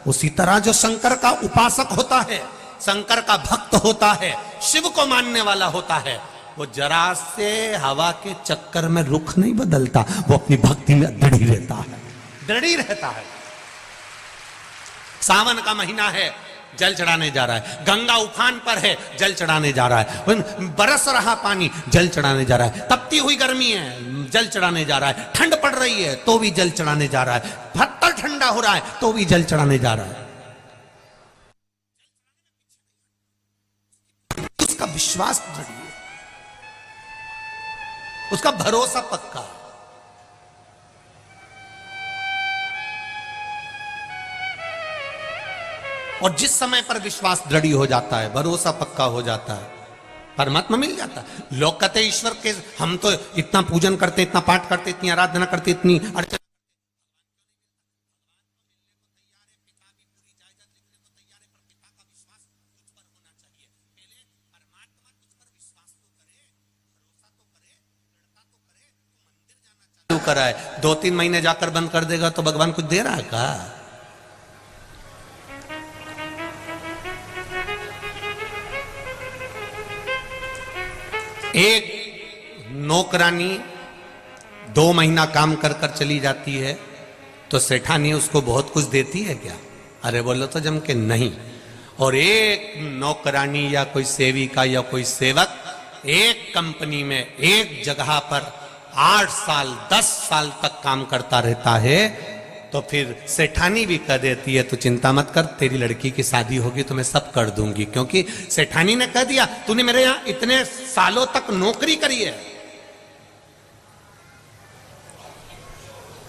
[SPEAKER 1] उसी तरह जो शंकर का उपासक होता है, शंकर का भक्त होता है, शिव को मानने वाला होता है, वो जरा से हवा के चक्कर में रुख नहीं बदलता, वो अपनी भक्ति में दृढ़ रहता है, दृढ़ रहता है। सावन का महीना है, जल चढ़ाने जा रहा है। गंगा उफान पर है, जल चढ़ाने जा रहा है। बरस रहा पानी, जल चढ़ाने जा रहा है। तपती हुई गर्मी है, जल चढ़ाने जा रहा है। ठंड पड़ रही है तो भी जल चढ़ाने जा रहा है। पत्थर ठंडा हो रहा है तो भी जल चढ़ाने जा रहा है। उसका विश्वास दृढ़ है, उसका भरोसा पक्का है। और जिस समय पर विश्वास दृढ़ हो जाता है, भरोसा पक्का हो जाता है, परमात्मा मिल जाता है। लोग कहते ईश्वर के, हम तो इतना पूजन करते, इतना पाठ करते, इतनी आराधना करते, इतनी अर्चना, करा है, 2-3 महीने जाकर बंद कर देगा तो भगवान कुछ दे रहा है क्या? एक नौकरानी 2 महीना काम कर कर चली जाती है तो सेठानी उसको बहुत कुछ देती है क्या? अरे बोलो तो जम के नहीं। और एक नौकरानी या कोई सेविका या कोई सेवक एक कंपनी में एक जगह पर 8 साल 10 साल तक काम करता रहता है तो फिर सेठानी भी कह देती है, तू चिंता मत कर, तेरी लड़की की शादी होगी तो मैं सब कर दूंगी, क्योंकि सेठानी ने कह दिया तूने मेरे यहां इतने सालों तक नौकरी करी है,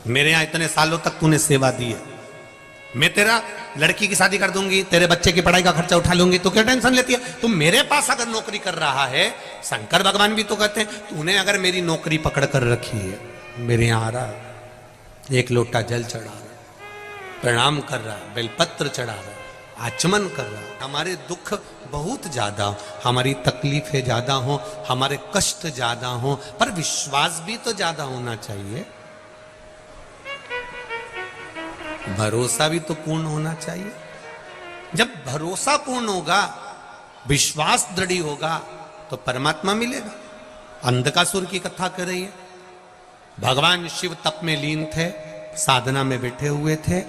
[SPEAKER 1] मेरे यहां इतने सालों तक तूने सेवा दी है, मैं तेरा लड़की की शादी कर दूंगी, तेरे बच्चे की पढ़ाई का खर्चा उठा लूंगी, तो क्या टेंशन लेती है? तू मेरे पास अगर नौकरी कर रहा है, शंकर भगवान भी तो कहते हैं तूने अगर मेरी नौकरी पकड़ कर रखी है, मेरे यहां आ रहा है, एक लोटा जल चढ़ा रहा है, प्रणाम कर रहा है, बेलपत्र चढ़ा रहा है, आचमन कर रहा है, हमारे दुख बहुत ज्यादा, हमारी तकलीफें ज्यादा हो, हमारे कष्ट ज्यादा हो, पर विश्वास भी तो ज्यादा होना चाहिए, भरोसा भी तो पूर्ण होना चाहिए। जब भरोसा पूर्ण होगा, विश्वास दृढ़ होगा तो परमात्मा मिलेगा। अंधकासुर की कथा कर रही है, भगवान शिव तप में लीन थे, साधना में बैठे हुए थे,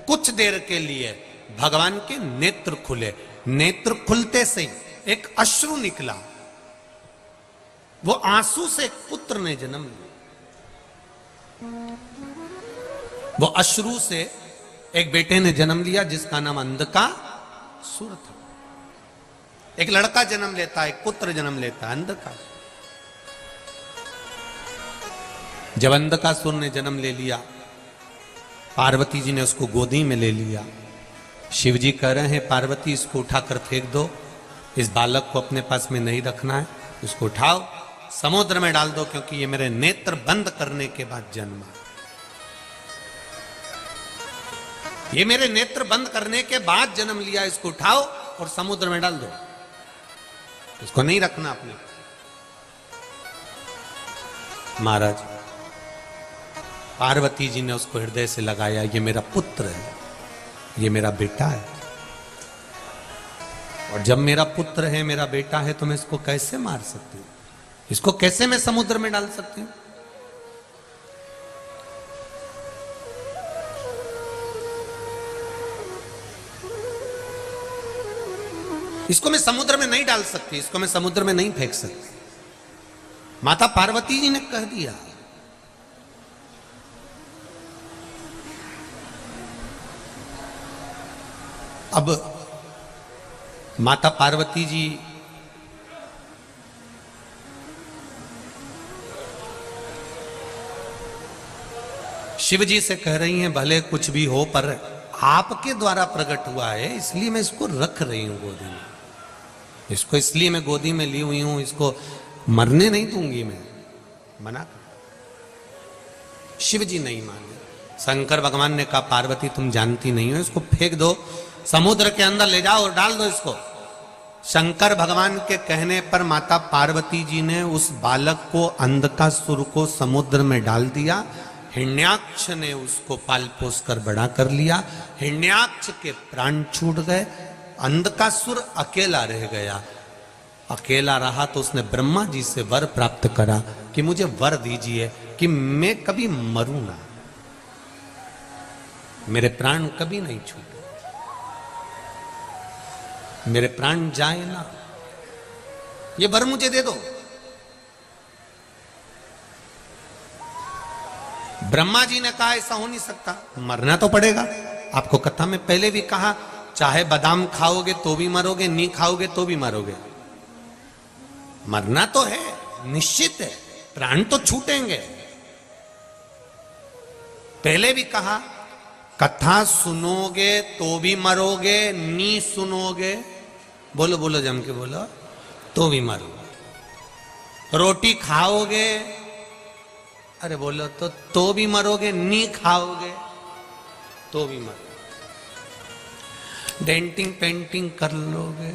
[SPEAKER 1] कुछ देर के लिए भगवान के नेत्र खुले, नेत्र खुलते से एक अश्रु निकला, वो आंसू से एक पुत्र ने जन्म लिया, वो अश्रु से एक बेटे ने जन्म लिया जिसका नाम अंधकासुर था। एक लड़का जन्म लेता है, एक पुत्र जन्म लेता है, अंधकासुर। जब अंधकासुर ने जन्म ले लिया, पार्वती जी ने उसको गोदी में ले लिया। शिव जी कह रहे हैं पार्वती इसको उठाकर फेंक दो, इस बालक को अपने पास में नहीं रखना है, इसको उठाओ समुद्र में डाल दो, क्योंकि ये मेरे नेत्र बंद करने के बाद जन्मा, ये मेरे नेत्र बंद करने के बाद जन्म लिया, इसको उठाओ और समुद्र में डाल दो, इसको नहीं रखना अपने। महाराज पार्वती जी ने उसको हृदय से लगाया, ये मेरा पुत्र है, ये मेरा बेटा है, और जब मेरा पुत्र है, मेरा बेटा है, तो मैं इसको कैसे मार सकती हूं, इसको कैसे मैं समुद्र में डाल सकती हूं? इसको मैं समुद्र में नहीं डाल सकती, इसको मैं समुद्र में नहीं फेंक सकती। माता पार्वती जी ने कह दिया। अब माता पार्वती जी शिव जी से कह रही हैं भले कुछ भी हो, पर आपके द्वारा प्रकट हुआ है, इसलिए मैं इसको रख रही हूं गोदी में, इसको इसलिए मैं गोदी में ली हुई हूं, इसको मरने नहीं दूंगी मैं, मना कर। शिव जी नहीं माने। शंकर भगवान ने कहा पार्वती तुम जानती नहीं हो, इसको फेंक दो, समुद्र के अंदर ले जाओ और डाल दो इसको। शंकर भगवान के कहने पर माता पार्वती जी ने उस बालक को, अंधकासुर को समुद्र में डाल दिया। हिरण्याक्ष ने उसको पाल पोस कर बड़ा कर लिया। हिरण्याक्ष के प्राण छूट गए, अंधकासुर अकेला रह गया। अकेला रहा तो उसने ब्रह्मा जी से वर प्राप्त करा कि मुझे वर दीजिए कि मैं कभी मरूं ना, मेरे प्राण कभी नहीं छूटे, मेरे प्राण जाए ना, ये वर मुझे दे दो। ब्रह्मा जी ने कहा ऐसा हो नहीं सकता, मरना तो पड़ेगा। आपको कथा में पहले भी कहा, चाहे बादाम खाओगे तो भी मरोगे, नहीं खाओगे तो भी मरोगे, मरना तो है, निश्चित है, प्राण तो छूटेंगे। पहले भी कहा कथा सुनोगे तो भी मरोगे, नी सुनोगे, बोलो बोलो जम के बोलो, तो भी मरोगे। रोटी खाओगे, अरे बोलो तो भी मरोगे, नी खाओगे तो भी मरोगे। डेंटिंग पेंटिंग कर लोगे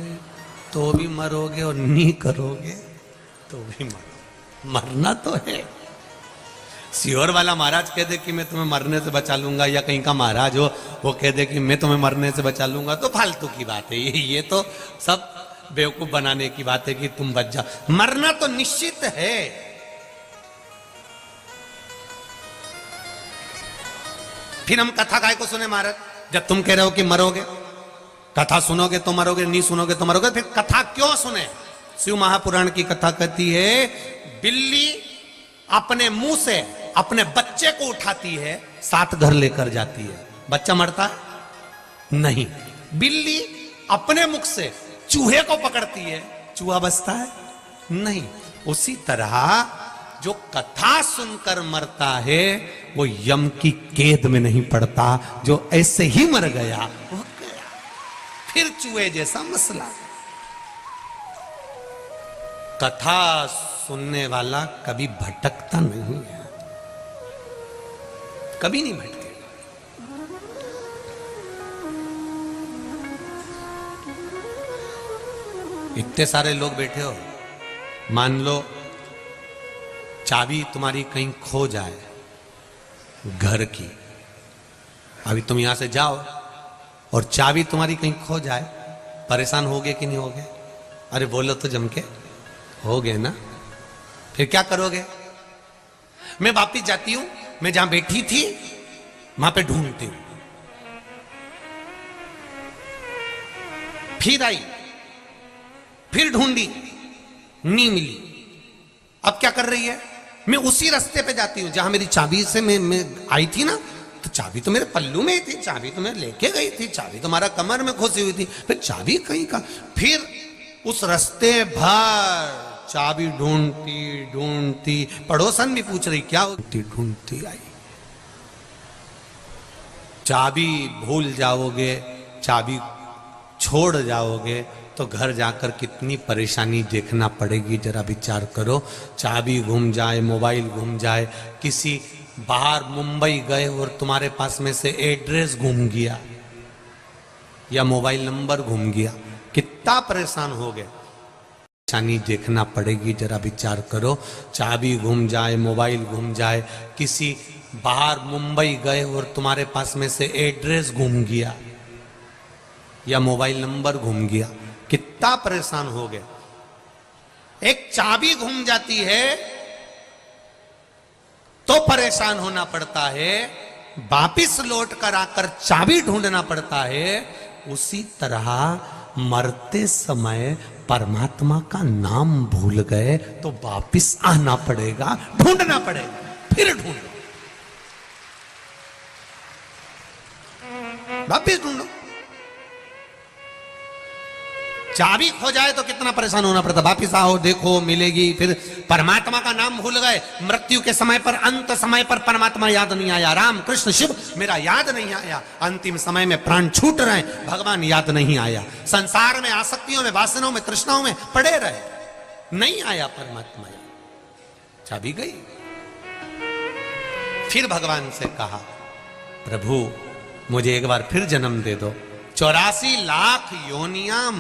[SPEAKER 1] तो भी मरोगे, और नी करोगे तो भी मरोगे। मरना तो है। सियोर वाला महाराज कह दे कि मैं तुम्हें मरने से बचा लूंगा, या कहीं का महाराज हो वो कह दे कि मैं तुम्हें मरने से बचा लूंगा, तो फालतू की बात है ये तो सब बेवकूफ बनाने की बात है कि तुम बच जाओ। मरना तो निश्चित है। फिर हम कथा काय को सुने महाराज? जब तुम कह रहे हो कि मरोगे, कथा सुनोगे तो मरोगे, नहीं सुनोगे तो मरोगे, फिर कथा क्यों सुने? शिव महापुराण की कथा कहती है बिल्ली अपने मुंह से अपने बच्चे को उठाती है, साथ घर लेकर जाती है, बच्चा मरता है नहीं। बिल्ली अपने मुख से चूहे को पकड़ती है, चूहा बचता है नहीं। उसी तरह जो कथा सुनकर मरता है वो यम की कैद में नहीं पड़ता, जो ऐसे ही मर गया वो गया। फिर चूहे जैसा मसला। कथा सुनने वाला कभी भटकता नहीं है, कभी नहीं भटकेगा। इतने सारे लोग बैठे हो, मान लो चाबी तुम्हारी कहीं खो जाए घर की, अभी तुम यहां से जाओ और चाबी तुम्हारी कहीं खो जाए, परेशान होगे कि नहीं होगे? अरे बोलो तो जम के, होगे ना। फिर क्या करोगे? मैं वापिस जाती हूं, मैं जहां बैठी थी वहां पे ढूंढती हूं, फिर आई, फिर ढूंढी, नहीं मिली। अब क्या कर रही है? मैं उसी रास्ते पे जाती हूं जहां मेरी चाबी से मैं आई थी ना, तो चाबी तो मेरे पल्लू में ही थी, चाबी तो मैं लेके गई थी, चाबी तो हमारा कमर में खोसी हुई थी, फिर चाबी कहीं का। फिर उस रास्ते भर चाबी ढूंढती ढूंढती, पड़ोसन भी पूछ रही क्या ढूंढती ढूंढती आई। चाबी भूल जाओगे, चाबी छोड़ जाओगे तो घर जाकर कितनी परेशानी देखना पड़ेगी, जरा विचार करो। चाबी गुम जाए, मोबाइल गुम जाए, किसी बाहर मुंबई गए और तुम्हारे पास में से एड्रेस गुम गया या मोबाइल नंबर गुम गया, कितना परेशान हो गए। परेशानी देखना पड़ेगी, जरा विचार करो। चाबी गुम जाए, मोबाइल गुम जाए, किसी बाहर मुंबई गए और तुम्हारे पास में से एड्रेस गुम गया या मोबाइल नंबर गुम गया, कितना परेशान हो गए। एक चाबी घूम जाती है तो परेशान होना पड़ता है, वापिस लौट कर आकर चाबी ढूंढना पड़ता है। उसी तरह मरते समय परमात्मा का नाम भूल गए तो वापिस आना पड़ेगा, ढूंढना पड़ेगा, फिर ढूंढो, वापिस ढूंढो। चाबी खो जाए तो कितना परेशान होना पड़ता, वापिस आओ, देखो मिलेगी। फिर परमात्मा का नाम भूल गए, मृत्यु के समय पर, अंत समय पर परमात्मा याद नहीं आया, राम कृष्ण शिव मेरा याद नहीं आया, अंतिम समय में प्राण छूट रहे, भगवान याद नहीं आया, संसार में आसक्तियों में, वासनाओं में, तृष्णाओं में पड़े रहे, नहीं आया परमात्मा याद, चाबी गई। फिर भगवान से कहा प्रभु मुझे एक बार फिर जन्म दे दो, 84 लाख योनियां